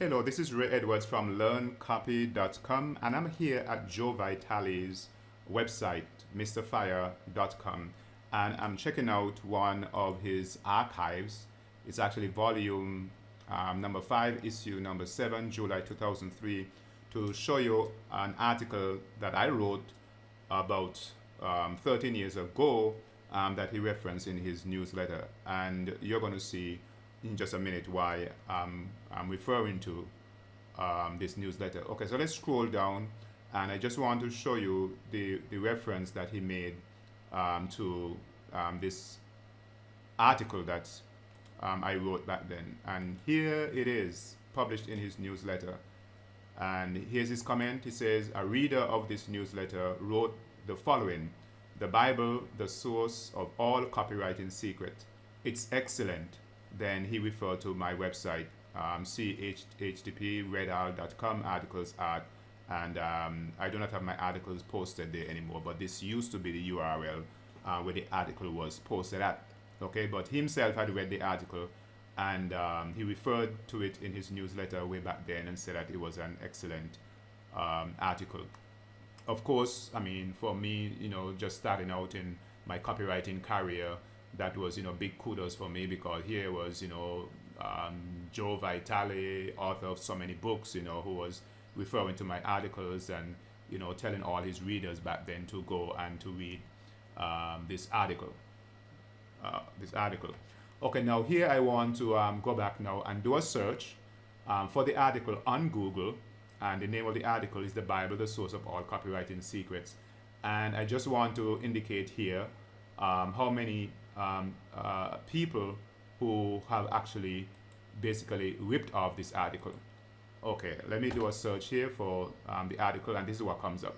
Hello, this is Ray Edwards from learncopy.com, and I'm here at Joe Vitale's website, mrfire.com, and I'm checking out one of his archives. It's actually volume number 5, issue number 7, July 2003, to show you an article that I wrote about 13 years ago that he referenced in his newsletter. And you're going to see in just a minute why I'm referring to this newsletter. Okay, so let's scroll down, and I just want to show you the reference that he made to this article that I wrote back then. And here it is, published in his newsletter. And here's his comment. He says, a reader of this newsletter wrote the following: "The Bible, the source of all copywriting secrets. It's excellent." Then he referred to my website, http://redal.com, articles art, and I do not have my articles posted there anymore, but this used to be the URL where the article was posted at. Okay, but he himself had read the article, and he referred to it in his newsletter way back then and said that it was an excellent article. Of course, I mean, for me, just starting out in my copywriting career, that was, big kudos for me, because here was, Joe Vitale, author of so many books, who was referring to my articles and, telling all his readers back then to go and to read this article. Okay, now here I want to go back now and do a search for the article on Google, and the name of the article is "The Bible, the Source of All Copywriting Secrets." And I just want to indicate here how many people who have actually basically ripped off this article. Okay, let me do a search here for the article, and this is what comes up.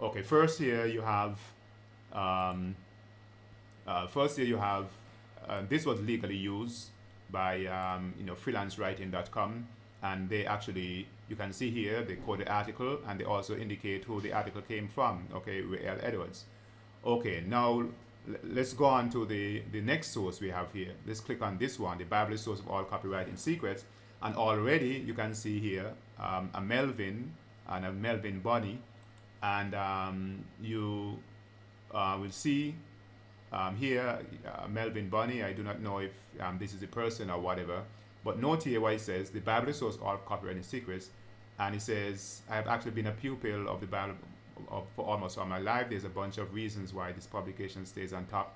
Okay, first here you have this was legally used by freelancewriting.com, and they actually, you can see here, they quote the article, and they also indicate who the article came from. Okay, Ray Edwards. Okay, now let's go on to the next source we have here. Let's click on this one, "The Bible, the Source of All Copywriting Secrets." And already you can see here a Melvin and a Melvin Bunny, and you will see here Melvin Bunny. I do not know if this is a person or whatever, but note here what it says: "The Bible, the Source of All Copywriting Secrets." And it says, "I have actually been a pupil of the Bible for almost all my life. There's a bunch of reasons why this publication stays on top,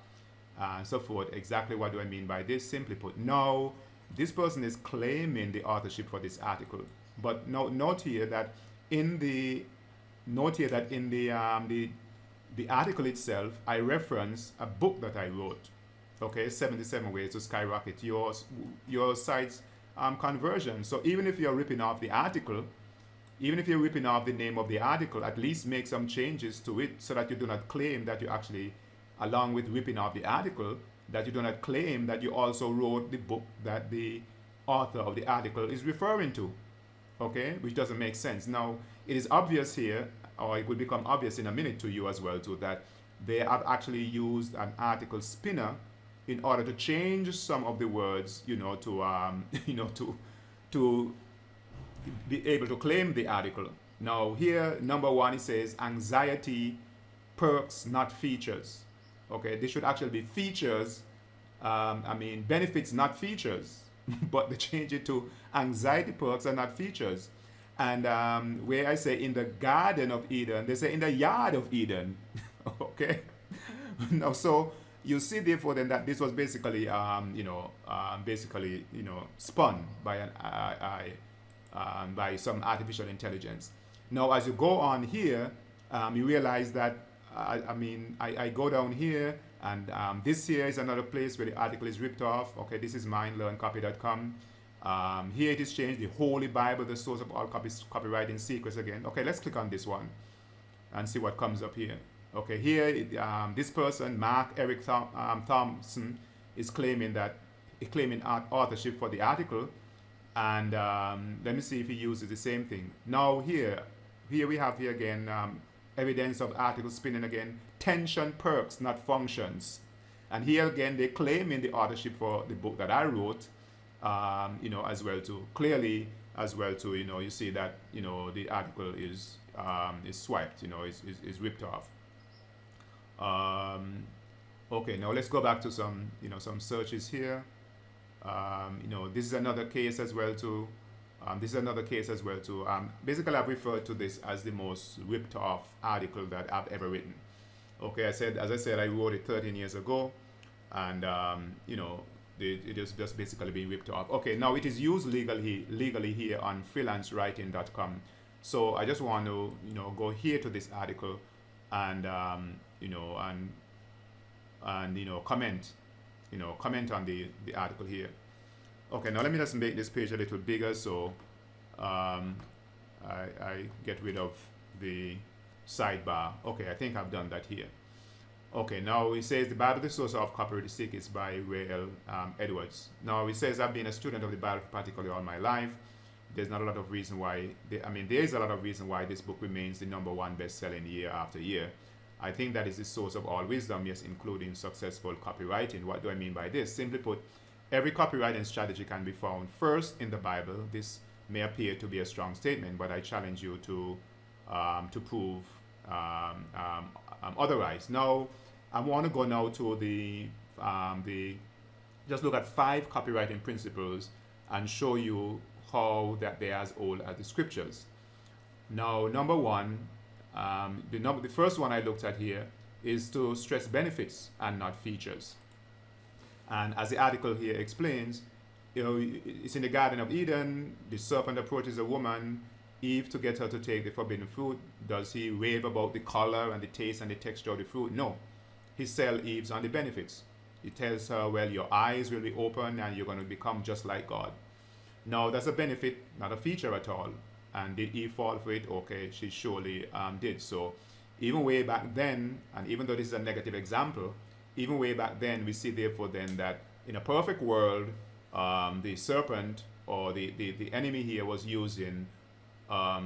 and so forth." Exactly what do I mean by this? Simply put, no, this person is claiming the authorship for this article, but note here that in the article itself, I reference a book that I wrote. Okay, 77 Ways to Skyrocket Your Site's conversion. So even if you're ripping off the article, even if you're ripping off the name of the article, at least make some changes to it so that you do not claim that you actually, along with ripping off the article, that you do not claim that you also wrote the book that the author of the article is referring to. Okay, which doesn't make sense. Now, it is obvious here, or it will become obvious in a minute to you as well too, that they have actually used an article spinner in order to change some of the words, to be able to claim the article. Now here, number 1, it says anxiety perks, not features. Okay, this should actually be features, benefits, not features. But they change it to anxiety perks and not features. And where I say in the Garden of Eden, they say in the Yard of Eden. Okay. Now, so you see therefore then that this was basically, spun by by some artificial intelligence. Now, as you go on here, you realize that, I go down here, and this here is another place where the article is ripped off. Okay, this is mine, learncopy.com. Here it is changed, "The Holy Bible, the Source of All Copywriting Secrets" again. Okay, let's click on this one and see what comes up here. Okay, here, this person, Mark Eric Thompson, is claiming authorship for the article. And let me see if he uses the same thing. Now here we have here again evidence of article spinning again. Tension perks, not functions. And here again, they claim in the authorship for the book that I wrote. as well too. Clearly, as well too, you see that, the article is swiped, is ripped off. Okay, now let's go back to some searches here. This is another case as well too. Basically, I've referred to this as the most ripped off article that I've ever written. Okay, as I said, I wrote it 13 years ago, and it is just basically being ripped off. Okay, now it is used legally here on freelancewriting.com. So I just want to go here to this article and comment on the article here. Okay, now let me just make this page a little bigger so I get rid of the sidebar. Okay, I think I've done that here. Okay, now it says the Bible, the source of Copywriting Secrets by Ray L. Edwards. Now it says I've been a student of the Bible practically all my life. There's not a lot of reason why, there is a lot of reason why this book remains the #1 best-selling year after year. I think that is the source of all wisdom, yes, including successful copywriting. What do I mean by this? Simply put, every copywriting strategy can be found first in the Bible. This may appear to be a strong statement, but I challenge you to prove otherwise. Now, I want to go now to just look at 5 copywriting principles and show you how that they are as old as the scriptures. Now, number one, the first one I looked at here is to stress benefits and not features. And as the article here explains, it's in the Garden of Eden. The serpent approaches a woman, Eve, to get her to take the forbidden fruit. Does he rave about the color and the taste and the texture of the fruit? No. He sells Eve on the benefits. He tells her, well, your eyes will be open and you're going to become just like God. Now, that's a benefit, not a feature at all. And did Eve fall for it? Okay, she surely did. So even way back then, and even though this is a negative example, even way back then, we see therefore then that in a perfect world, the serpent or the enemy here was using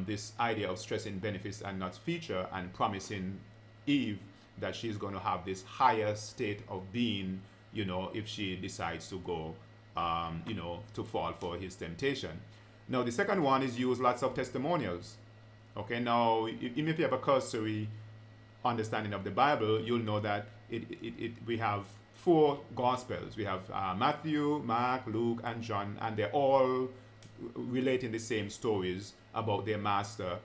this idea of stressing benefits and not feature, and promising Eve that she's going to have this higher state of being, if she decides to go, to fall for his temptation. Now, the second one is use lots of testimonials. Okay, now, even if you have a cursory understanding of the Bible, you'll know that we have 4 Gospels. We have Matthew, Mark, Luke, and John, and they're all relating the same stories about their master,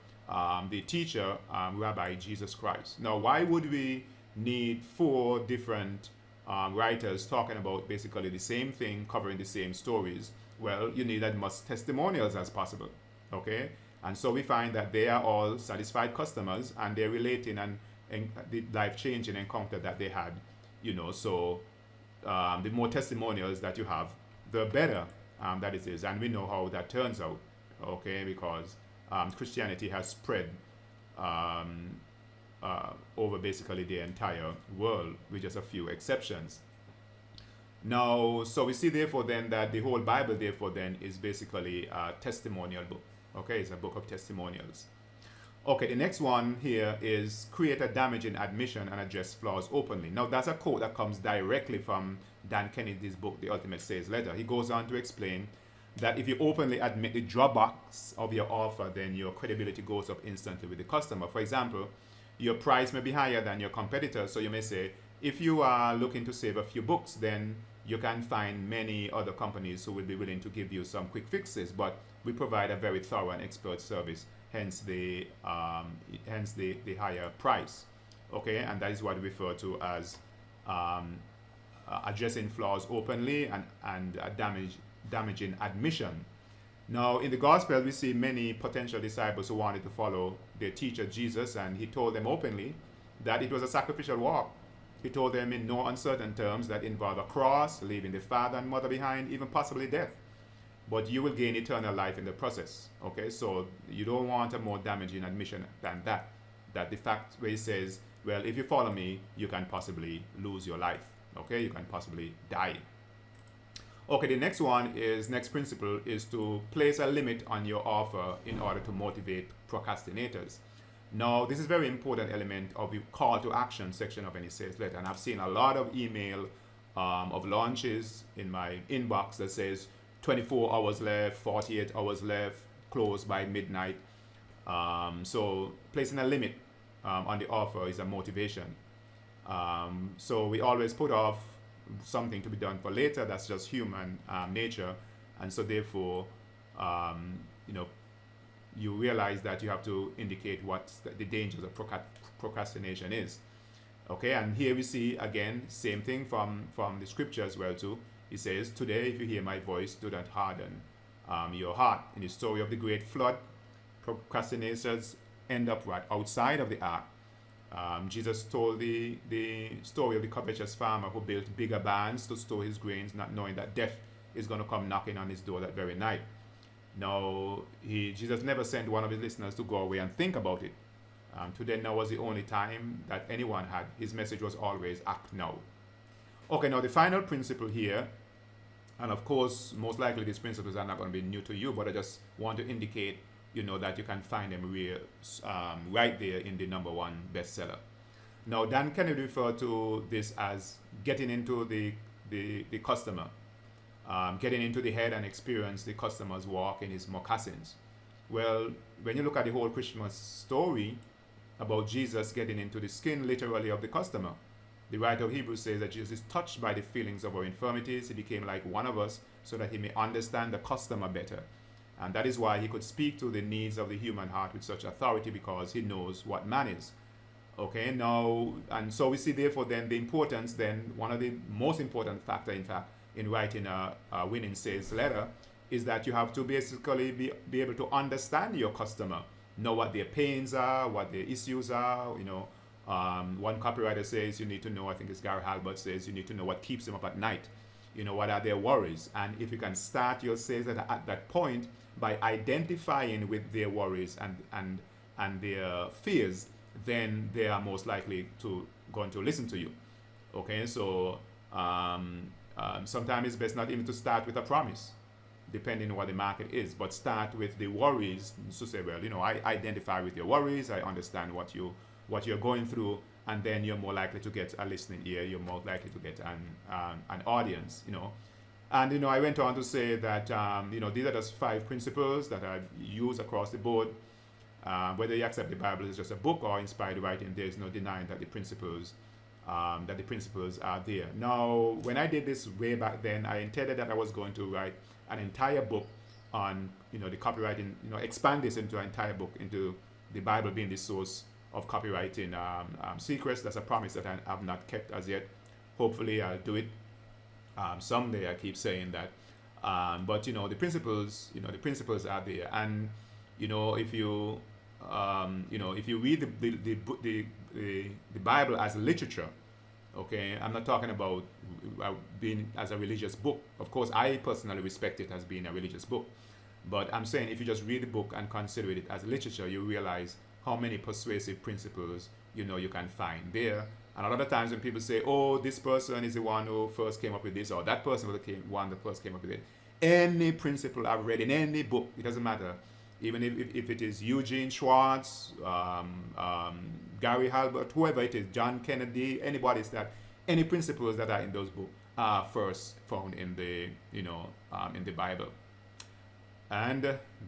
the teacher, Rabbi Jesus Christ. Now, why would we need 4 different writers talking about basically the same thing, covering the same stories? Well, you need as much testimonials as possible, okay? And so we find that they are all satisfied customers, and they're relating and the life-changing encounter that they had, so the more testimonials that you have, the better that it is. And we know how that turns out, okay, because Christianity has spread over basically the entire world, with just a few exceptions. Now, so we see therefore then that the whole Bible therefore then is basically a testimonial book. Okay, it's a book of testimonials. Okay, the next one here is create a damaging admission and address flaws openly. Now, that's a quote that comes directly from Dan Kennedy's book, The Ultimate Sales Letter. He goes on to explain that if you openly admit the drawbacks of your offer, then your credibility goes up instantly with the customer. For example, your price may be higher than your competitors, so you may say, if you are looking to save a few bucks, then you can find many other companies who will be willing to give you some quick fixes, but we provide a very thorough and expert service, hence the higher price. Okay, and that is what we refer to as addressing flaws openly and damaging admission. Now, in the gospel, we see many potential disciples who wanted to follow their teacher Jesus, and he told them openly that it was a sacrificial walk. He told them in no uncertain terms that involved a cross, leaving the father and mother behind, even possibly death. But you will gain eternal life in the process. Okay, so you don't want a more damaging admission than that. That the fact where he says, well, if you follow me, you can possibly lose your life. Okay, you can possibly die. Okay, the next principle is to place a limit on your offer in order to motivate procrastinators. Now, this is a very important element of the call to action section of any sales letter. And I've seen a lot of email of launches in my inbox that says, 24 hours left, 48 hours left, close by midnight. So placing a limit on the offer is a motivation. So we always put off something to be done for later. That's just human nature. And so therefore, you know, you realize that you have to indicate what the dangers of procrastination is. Okay, and here we see again, same thing from the scripture as well too. It says, today if you hear my voice, do not harden your heart. In the story of the great flood, procrastinators end up right outside of the ark. Jesus told the story of the covetous farmer who built bigger barns to store his grains, not knowing that death is going to come knocking on his door that very night. Now, Jesus never sent one of his listeners to go away and think about it. Today now was the only time that anyone had. His message was always act now. Okay, now the final principle here, and of course, most likely these principles are not going to be new to you, but I just want to indicate, you know, that you can find them right there in the #1 bestseller. Now, Dan Kennedy referred to this as getting into the customer, getting into the head and experience the customer's walk in his moccasins. Well, when you look at the whole Christmas story about Jesus getting into the skin literally of the customer, the writer of Hebrews says that Jesus is touched by the feelings of our infirmities. He became like one of us so that he may understand the customer better. And that is why he could speak to the needs of the human heart with such authority, because he knows what man is. Okay, now, and so we see therefore then the importance, then one of the most important factor, in fact, in writing a winning sales letter is that you have to basically be able to understand your customer, know what their pains are, what their issues are, you know. One copywriter says you need to know, I think it's Gary Halbert says you need to know what keeps them up at night. You know, what are their worries? And if you can start your sales at that point by identifying with their worries and their fears, then they are most likely going to listen to you. Okay, so sometimes it's best not even to start with a promise, depending on what the market is, but start with the worries. So say, well, you know, I identify with your worries, I understand what you're going through, and then you're more likely to get a listening ear, you're more likely to get an audience, you know. And, you know, I went on to say that, you know, these are just 5 principles that I've used across the board. Whether you accept the Bible is just a book or inspired writing, there's no denying that the principles are there. Now, when I did this way back then, I intended that I was going to write an entire book on, you know, the copywriting, you know, expand this into an entire book, into the Bible being the source of copywriting secrets. That's a promise that I have not kept as yet. Hopefully I'll do it someday. I keep saying that, but you know, the principles are there. And you know, if you read the Bible as literature, okay, I'm not talking about being as a religious book. Of course, I personally respect it as being a religious book, but I'm saying if you just read the book and consider it as literature, you realize how many persuasive principles, you know, you can find there. And a lot of times when people say, oh, this person is the one who first came up with this, or that person was the one that first came up with it, any principle I've read in any book, it doesn't matter, even if it is Eugene Schwartz, Gary Halbert, whoever it is, John Kennedy, anybody, that any principles that are in those books are first found in the, you know, in the Bible. And